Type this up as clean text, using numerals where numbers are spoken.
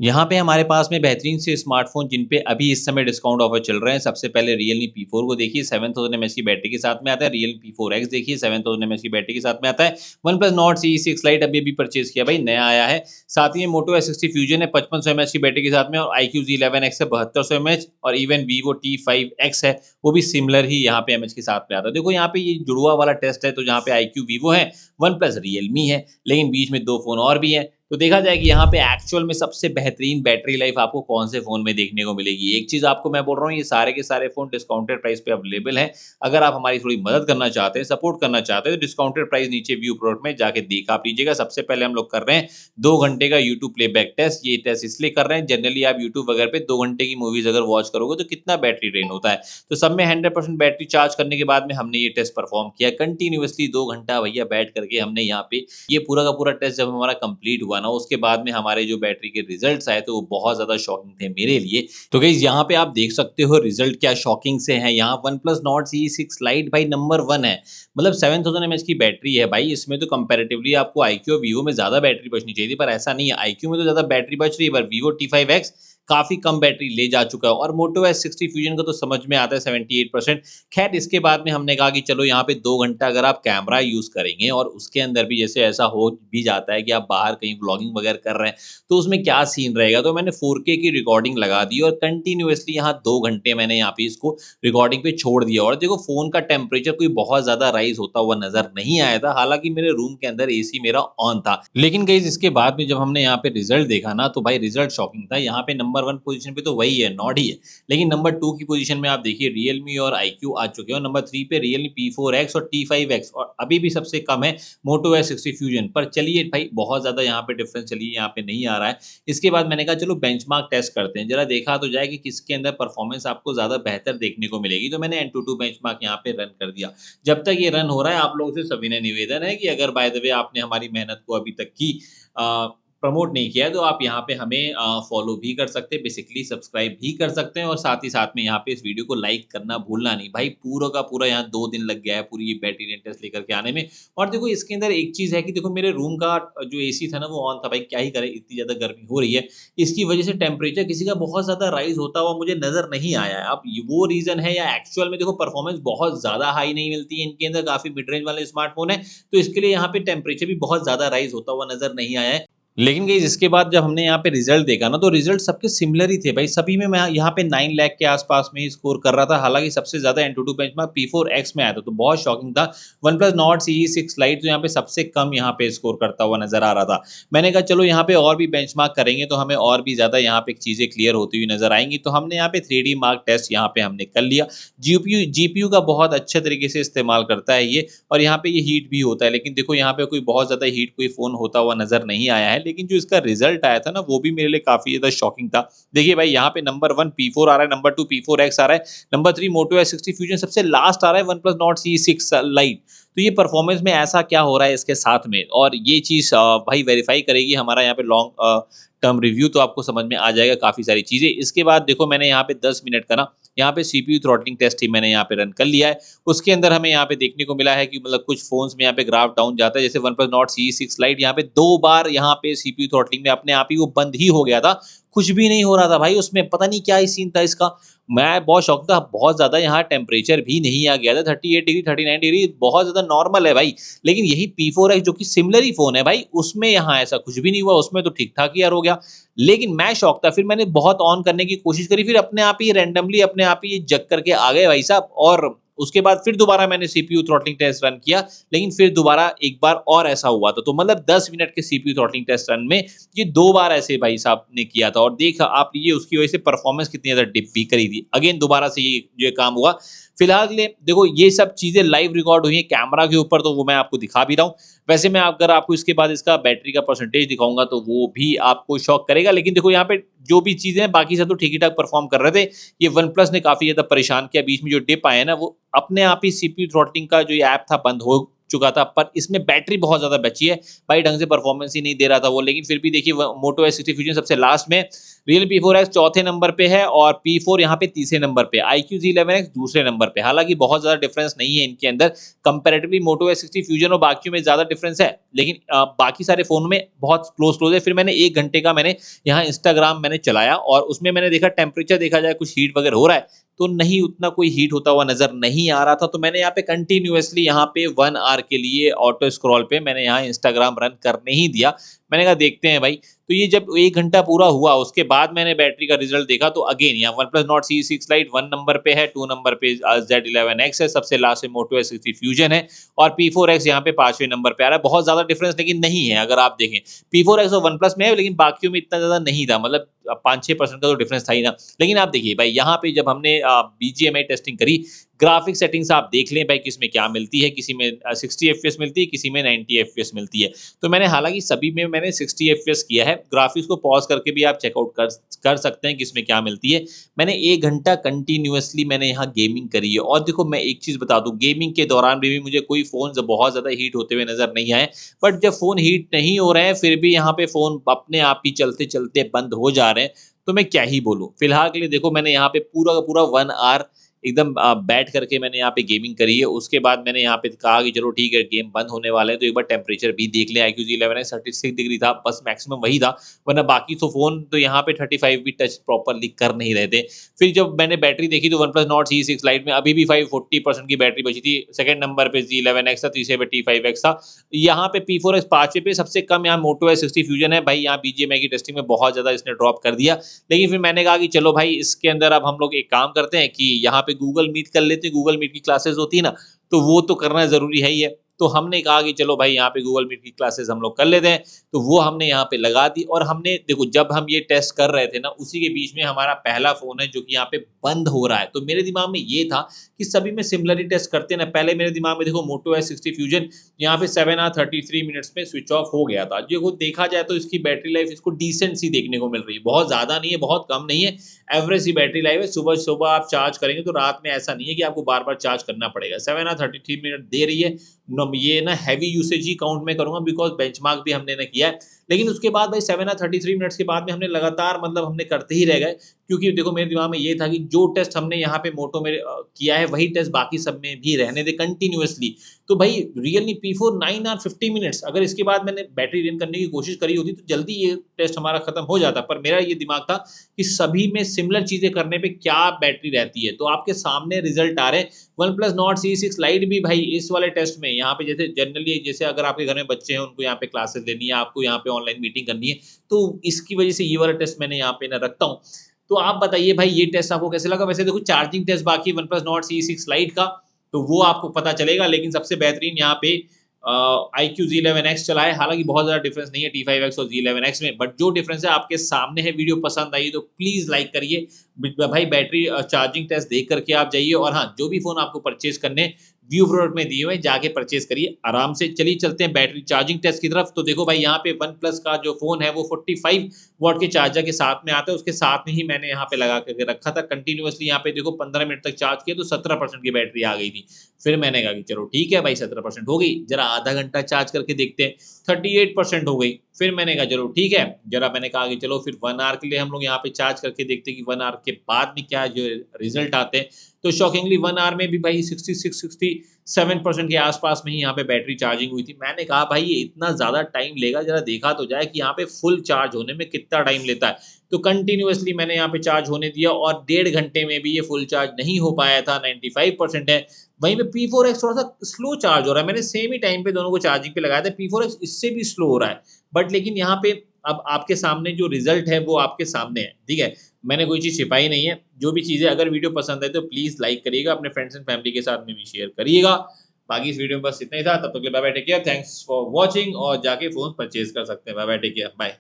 यहाँ पे हमारे पास में बेहतरीन से स्मार्टफ़ोन जिन पे अभी इस समय डिस्काउंट ऑफ़र चल रहे हैं। सबसे पहले Realme P4 को देखिए 7000 एमएच की बैटरी के साथ में आता है। Realme P4X देखिए 7000 एमएच की बैटरी के साथ में आता है। OnePlus Nord CE6 Lite अभी परचेज़ किया भाई, नया आया है। साथ ही में Moto S60 Fusion है 5500 एमएच की बैटरी के साथ में, और iQOO Z11X है 7200 एमएच, और इवन Vivo T5X है, वो भी सिमिलर ही यहाँ पे एमएच के साथ में आता है। देखो यहाँ पे ये जुड़वा वाला टेस्ट है, तो जहाँ पे iQOO Vivo है, OnePlus Realme है, लेकिन बीच में 2 फ़ोन और भी हैं। तो देखा जाए कि यहाँ पे एक्चुअल में सबसे बेहतरीन बैटरी लाइफ आपको कौन से फ़ोन में देखने को मिलेगी। एक चीज़ आपको मैं बोल रहा हूँ, ये सारे के सारे फ़ोन डिस्काउंटेड प्राइस पे अवेलेबल हैं। अगर आप हमारी थोड़ी मदद करना चाहते हैं, सपोर्ट करना चाहते हैं, तो डिस्काउंटेड प्राइस नीचे व्यू प्रोडक्ट में जाके देख आप लीजिएगा। सबसे पहले हम लोग कर रहे हैं 2 घंटे का यूट्यूब प्लेबैक टेस्ट। ये टेस्ट इसलिए कर रहे हैं, जनरली आप यूट्यूब वगैरह पे 2 घंटे की मूवीज़ अगर वॉच करोगे तो कितना बैटरी ड्रेन होता है। तो सब में 100% बैटरी चार्ज करने के बाद में हमने ये टेस्ट परफॉर्म किया। कंटिन्यूअसली 2 घंटा भैया बैठ करके हमने यहाँ पे ये पूरा का पूरा टेस्ट जब हमारा कंप्लीट हुआ ना, उसके बाद में हमारे जो बैटरी के रिजल्ट्स आए तो वो बहुत ज़्यादा शॉकिंग थे मेरे लिए। तो गाइस यहाँ पे आप देख सकते हो रिजल्ट क्या शॉकिंग से हैं। यहाँ OnePlus Nord CE6 Lite भाई नंबर 1 है। मतलब 7000 एमएच की बैटरी है भाई, इसमें तो कंपैरेटिवली आपको iQOO और Vivo में ज़्यादा बैटरी बचनी चाहिए थी, पर ऐसा नहीं है। iQOO में तो ज़्यादा बैटरी बच रही है, पर Vivo T5X काफ़ी कम बैटरी ले जा चुका है, और Moto S60 Fusion का तो समझ में आता है 78%। खैर इसके बाद में हमने कहा कि चलो यहाँ पे 2 घंटा अगर आप कैमरा यूज़ करेंगे, और उसके अंदर भी जैसे ऐसा हो भी जाता है कि आप बाहर कहीं व्लॉगिंग वगैरह कर रहे हैं, तो उसमें क्या सीन रहेगा। तो मैंने 4K की रिकॉर्डिंग लगा दी, और कंटिन्यूअसली यहाँ 2 घंटे मैंने यहाँ पे इसको रिकॉर्डिंग पे छोड़ दिया। और देखो फ़ोन का टेम्परेचर कोई बहुत ज़्यादा राइज़ होता हुआ नज़र नहीं आया था, हालाँकि मेरे रूम के अंदर एसी मेरा ऑन था। लेकिन गाइस इसके बाद में जब हमने यहाँ पे रिज़ल्ट देखा ना, तो भाई रिज़ल्ट शॉकिंग था। यहाँ पे नंबर 1 पोज़ीशन पे तो वही है, नॉट ही है। लेकिन नंबर 2 की पोज़ीशन में आप देखिए Realme और iQOO आ चुके हैं, और नंबर 3 पे Realme P4X और T5X, और अभी भी सबसे कम है Moto S60 Fusion। पर चलिए भाई, बहुत ज़्यादा यहाँ पे डिफरेंस चलिए यहाँ पे नहीं आ रहा है। इसके बाद मैंने कहा चलो बेंचमार्क टेस्ट करते हैं, ज़रा देखा तो जाए कि किसके अंदर परफॉर्मेंस आपको ज़्यादा बेहतर देखने को मिलेगी। तो मैंने Antutu बेंचमार्क यहाँ पे रन कर दिया। जब तक ये रन हो रहा है, आप लोगों से सविनय निवेदन है कि अगर बाय द वे आपने हमारी मेहनत को अभी तक की अ, प्रमोट नहीं किया है, तो आप यहाँ पे हमें फॉलो भी कर सकते हैं, बेसिकली सब्सक्राइब भी कर सकते हैं, और साथ ही साथ में यहाँ पे इस वीडियो को लाइक करना भूलना नहीं। भाई पूरा का पूरा यहाँ 2 दिन लग गया है पूरी ये बैटरी टेस्ट लेकर के आने में। और देखो इसके अंदर एक चीज़ है कि देखो मेरे रूम का जो एसी था ना वो ऑन था, भाई क्या ही करें, इतनी ज़्यादा गर्मी हो रही है। इसकी वजह से टेम्परेचर किसी का बहुत ज़्यादा राइज़ होता हुआ मुझे नज़र नहीं आया है। अब ये वो रीज़न है, या एक्चुअल में देखो परफॉर्मेंस बहुत ज़्यादा हाई नहीं मिलती है इनके अंदर, काफ़ी मिड रेंज वाले स्मार्टफ़ोन है, तो इसके लिए यहाँ पे टेम्परेचर भी बहुत ज़्यादा राइज़ होता हुआ नज़र नहीं आया है। लेकिन गाइस इसके बाद जब हमने यहाँ पे रिजल्ट देखा ना, तो रिजल्ट सबके सिमिलर ही थे भाई। सभी में मैं यहाँ पे 9 लाख के आसपास में ही स्कोर कर रहा था। हालाँकि सबसे ज़्यादा Antutu बेंचमार्क P4X में आया था, तो बहुत शॉकिंग था। OnePlus Nord CE6 Lite जो यहाँ पे सबसे कम यहाँ पे स्कोर करता हुआ नज़र आ रहा था। मैंने कहा चलो यहाँ पे और भी बेंचमार्क करेंगे, तो हमें और भी ज़्यादा यहाँ पे चीज़ें क्लियर होती हुई नज़र आएँगी। तो हमने यहाँ पे 3D मार्क टेस्ट यहाँ पे हमने कर लिया। जीपीयू का बहुत अच्छे तरीके से इस्तेमाल करता है ये, और यहाँ पे ये हीट भी होता है। लेकिन देखो यहाँ पे कोई बहुत ज़्यादा हीट कोई फ़ोन होता हुआ नज़र नहीं आया है। लेकिन जो इसका रिज़ल्ट आया था ना, वो भी मेरे लिए काफ़ी ज़्यादा शॉकिंग था। देखिए भाई यहाँ पे नंबर 1 P4 आ रहा है, नंबर 2 P4X आ रहा है, नंबर 3 Moto S60 Fusion, सबसे लास्ट आ रहा है OnePlus Nord CE6 Lite। तो ये परफॉर्मेंस में ऐसा क्या हो रहा है इसके साथ में, और ये चीज़ भाई वेरीफाई करेगी हमारा यहाँ पे लॉन्ग टर्म रिव्यू, तो आपको समझ में आ जाएगा काफ़ी सारी चीज़ें। इसके बाद देखो मैंने यहाँ पे 10 मिनट का ना यहाँ पे सीपीयू थ्रॉटलिंग टेस्ट ही मैंने यहाँ पे रन कर लिया है। उसके अंदर हमें यहाँ पे देखने को मिला है कि मतलब कुछ फ़ोन्स में यहाँ पे ग्राफ डाउन जाता है, जैसे OnePlus Nord CE6 Lite यहाँ पे 2 बार यहाँ पे सीपीयू थ्रॉटलिंग में अपने आप ही वो बंद ही हो गया था। कुछ भी नहीं हो रहा था भाई उसमें, पता नहीं क्या ही सीन था इसका। मैं बहुत शॉक था, बहुत ज़्यादा यहाँ टेम्परेचर भी नहीं आ गया था, 38 डिग्री 39 डिग्री बहुत ज़्यादा नॉर्मल है भाई। लेकिन यही P4X जो कि सिमिलर ही फ़ोन है भाई, उसमें यहाँ ऐसा कुछ भी नहीं हुआ, उसमें तो ठीक-ठाक ही यार हो गया। लेकिन मैं शॉक था, फिर मैंने बहुत ऑन करने की कोशिश करी, फिर अपने आप ही रैंडमली अपने आप ही जग करके आ गए भाई साहब। और उसके बाद फिर दोबारा मैंने सीपीयू थ्रॉटलिंग टेस्ट रन किया, लेकिन फिर दोबारा एक बार और ऐसा हुआ था। तो मतलब 10 मिनट के सीपीयू थ्रॉटलिंग टेस्ट रन में ये 2 बार ऐसे भाई साहब ने किया था, और देख आप ये उसकी वजह से परफॉर्मेंस कितनी ज़्यादा डिप भी करी थी। अगेन दोबारा से ये काम हुआ। फिलहाल के लिए देखो ये सब चीज़ें लाइव रिकॉर्ड हुई हैं कैमरा के ऊपर, तो वो मैं आपको दिखा भी रहा हूँ। वैसे मैं अगर आपको इसके बाद इसका बैटरी का परसेंटेज दिखाऊँगा, तो वो भी आपको शॉक करेगा। लेकिन देखो यहाँ पे जो भी चीज़ें हैं, बाकी सब तो ठीक ही ठाक परफॉर्म कर रहे थे। ये OnePlus ने काफ़ी ज़्यादा परेशान किया, बीच में जो डिप आए हैं ना, वो अपने आप ही सीपीयू थ्रॉटलिंग का जो ये ऐप था बंद हो चुका था, पर इसमें बैटरी बहुत ज़्यादा बची है। भाई ढंग से परफॉर्मेंस ही नहीं दे रहा था वो, लेकिन फिर भी देखिए Moto S60 Fusion सबसे लास्ट में Realme P4X चौथे नंबर पे है और P4 यहाँ पे तीसरे नंबर पे, iQOO Z11X दूसरे नंबर पे। हालाँकि बहुत ज़्यादा डिफरेंस नहीं है इनके अंदर, कंपैरेटिवली Moto X60 Fusion और बाकियों में ज़्यादा डिफरेंस है, लेकिन बाकी सारे फ़ोन में बहुत क्लोज़ है। फिर मैंने 1 घंटे का यहाँ इंस्टाग्राम चलाया और उसमें मैंने देखा टेम्परेचर देखा जाए कुछ हीट वगैरह हो रहा है, तो नहीं उतना कोई हीट होता हुआ नज़र नहीं आ रहा था। तो मैंने यहाँ पे कंटिन्यूअसली यहाँ पे 1 आवर के लिए ऑटो स्क्रॉल पे मैंने यहाँ इंस्टाग्राम रन करने ही दिया। मैंने कहा देखते हैं भाई, तो ये जब 1 घंटा पूरा हुआ उसके बाद मैंने बैटरी का रिजल्ट देखा तो अगेन यहाँ OnePlus Nord CE6 Lite 1 number पे है, 2 नंबर पे Z11X है, सबसे लास्ट में Moto X60 Fusion है और P4X यहाँ पे 5वें नंबर पे आ रहा है। बहुत ज़्यादा डिफरेंस लेकिन नहीं है अगर आप देखें। P4X और OnePlus में है लेकिन बाकियों में इतना ज़्यादा नहीं था, मतलब 5-6% का तो डिफरेंस था ही ना। लेकिन आप देखिए भाई यहाँ पे जब हमने BGMI टेस्टिंग करी, ग्राफिक सेटिंग्स आप देख लें भाई किसमें क्या मिलती है, किसी में 60 एफपीएस मिलती है, किसी में 90 एफपीएस मिलती है। तो मैंने हालाँकि सभी में मैंने 60 एफपीएस किया है, ग्राफिक्स को पॉज़ करके भी आप चेकआउट कर सकते हैं किसमें क्या मिलती है। मैंने 1 घंटा कंटिन्यूअसली मैंने यहाँ गेमिंग करी है और देखो मैं एक चीज़ बता दूँ, गेमिंग के दौरान भी मुझे कोई फ़ोन बहुत ज़्यादा हीट होते हुए नज़र नहीं आए। बट जब फ़ोन हीट नहीं हो रहे हैं फिर भी यहाँ पे फ़ोन अपने आप ही चलते-चलते बंद हो जा रहे हैं, तो मैं क्या ही बोलूँ। फिलहाल के लिए देखो मैंने यहाँ पे पूरा का पूरा 1 आवर एकदम बैठ करके मैंने यहाँ पे गेमिंग करी है। उसके बाद मैंने यहाँ पे कहा कि चलो ठीक है गेम बंद होने वाला है तो एक बार टेम्परेचर भी देख लें। iQOO Z11X 36 डिग्री था, बस मैक्सिमम वही था, वरना बाकी तो फ़ोन तो यहाँ पे 35 भी टच प्रॉपरली कर नहीं रहे थे। फिर जब मैंने बैटरी देखी तो OnePlus Nord CE6 Lite में अभी भी 40% की बैटरी बची थी। सेकंड नंबर पे Z11X था, तीसरे पे T5X था। यहाँ पे P4X 5वें पे, सबसे कम यहाँ Moto X60 Fusion है। भाई यहाँ BGMI की टेस्टिंग में बहुत ज़्यादा इसने ड्रॉप कर दिया। लेकिन फिर मैंने कहा कि चलो भाई इसके अंदर अब हम लोग एक काम करते हैं कि यहाँ पे गूगल मीट कर लेते हैं। गूगल मीट की क्लासेस होती है ना, तो वो तो करना ज़रूरी है ही है। तो हमने कहा कि चलो भाई यहाँ पे गूगल मीट की क्लासेस हम लोग कर लेते हैं। तो वो हमने यहाँ पे लगा दी और हमने देखो जब हम ये टेस्ट कर रहे थे ना, उसी के बीच में हमारा पहला फ़ोन है जो कि यहाँ पे बंद हो रहा है। तो मेरे दिमाग में ये था कि सभी में सिमिलर ही टेस्ट करते हैं ना। पहले मेरे दिमाग में देखो Moto S60 Fusion यहाँ पे 7 आवर 33 मिनट्स में स्विच ऑफ हो गया था। देखो देखा जाए तो इसकी बैटरी लाइफ इसको डिसेंट सी देखने को मिल रही है। बहुत ज़्यादा नहीं है, बहुत कम नहीं है, एवरेज सी बैटरी लाइफ है। सुबह-सुबह आप चार्ज करेंगे तो रात में ऐसा नहीं है कि आपको बार-बार चार्ज करना पड़ेगा। 7 आवर 33 मिनट दे रही है। ये ना हेवी यूसेज ही काउंट में करूँगा बिकॉज़ बेंचमार्क भी हमने ना किया है। लेकिन उसके बाद भाई 7 आवर 33 मिनट्स के बाद में हमने लगातार मतलब हमने करते ही रह गए, क्योंकि देखो मेरे दिमाग में ये था कि जो टेस्ट हमने यहाँ पे मोटो में किया है वही टेस्ट बाकी सब में भी रहने दें कंटिन्यूअसली। तो भाई Realme P4 9 आवर 50 मिनट्स, अगर इसके बाद मैंने बैटरी ड्रेन करने की कोशिश करी होती तो जल्दी ये टेस्ट हमारा खत्म हो जाता। पर मेरा ये दिमाग था कि सभी में सिमिलर चीज़ें करने पे क्या बैटरी रहती है। तो आपके सामने रिजल्ट आ रहे हैं। OnePlus Nord CE6 Lite भी भाई इस वाले टेस्ट में यहाँ पे जैसे जनरली जैसे अगर आपके घर में बच्चे हैं उनको यहाँ पे क्लासेस लेनी है, आपको यहाँ पे ऑनलाइन मीटिंग करनी है, तो इसकी वजह से ये वाला टेस्ट मैंने यहाँ पे ना रखता हूँ। तो आप बताइए भाई ये टेस्ट आपको कैसे लगा? वैसे देखो चार्जिंग टेस्ट बाकी है OnePlus Nord CE6 Lite का, तो वो आपको पता चलेगा, लेकिन सबसे बेहतरीन यहाँ पे iQOO Z11X चला है। हालाँकि बहुत ज़्यादा डिफरेंस नहीं है T5X और Z11X में, बट जो डिफरेंस है आपके सामने है। वीडियो पसंद आई तो प्लीज़ लाइक करिए। भाई बैटरी चार्जिंग टेस्ट देख करके आप जाइए और हाँ, जो भी फ़ोन आपको परचेज़ करने व्यू प्रोडक्ट में दिए हुए हैं, जाके परचेज़ करिए आराम से। चलिए चलते हैं बैटरी चार्जिंग टेस्ट की तरफ। तो देखो भाई यहाँ पे OnePlus का जो फ़ोन है वो 45 वॉट के चार्जर के साथ में आता है, उसके साथ में ही मैंने यहाँ पे लगा करके रखा था। कंटिन्यूअसली यहाँ पे देखो 15 मिनट तक चार्ज किया तो 17% की बैटरी आ गई थी। फिर मैंने कहा कि चलो ठीक है भाई 17% हो गई, ज़रा आधा घंटा चार्ज करके देखते हैं, 38% हो गई। फिर मैंने कहा चलो ठीक है, ज़रा मैंने कहा कि चलो फिर 1 आवर के लिए हम लोग यहाँ पे चार्ज करके देखते हैं कि 1 आवर के बाद में क्या जो रिज़ल्ट आते हैं। तो शॉकिंगली 1 आवर में भी भाई 66-67% के आस-पास में ही यहाँ पे बैटरी चार्जिंग हुई थी। मैंने कहा भाई ये इतना ज़्यादा टाइम लेगा, ज़रा देखा तो जाए कि यहाँ पे फुल चार्ज होने में कितना टाइम लेता है। तो कंटिन्यूअसली मैंने यहाँ पे चार्ज होने दिया और डेढ़ घंटे में भी ये फुल चार्ज नहीं हो पाया था, 95% है। वहीं पे P4X थोड़ा-सा स्लो चार्ज हो रहा है। मैंने सेम ही टाइम पे दोनों को चार्जिंग पे लगाया था, P4X इससे भी स्लो हो रहा है। बट लेकिन यहाँ पे अब आपके सामने जो रिज़ल्ट है वो आपके सामने है, ठीक है? मैंने कोई चीज़ छिपाई नहीं है। जो भी चीज़ें अगर वीडियो पसंद आए तो प्लीज़ लाइक करिएगा, अपने फ्रेंड्स एंड फैमिली के साथ में भी शेयर करिएगा। बाकी इस वीडियो में बस इतना ही था, तब तक के लिए bye bye, take care, thanks for watching और जाके फ़ोन परचेज़ कर सकते हैं। Bye bye, take care, bye.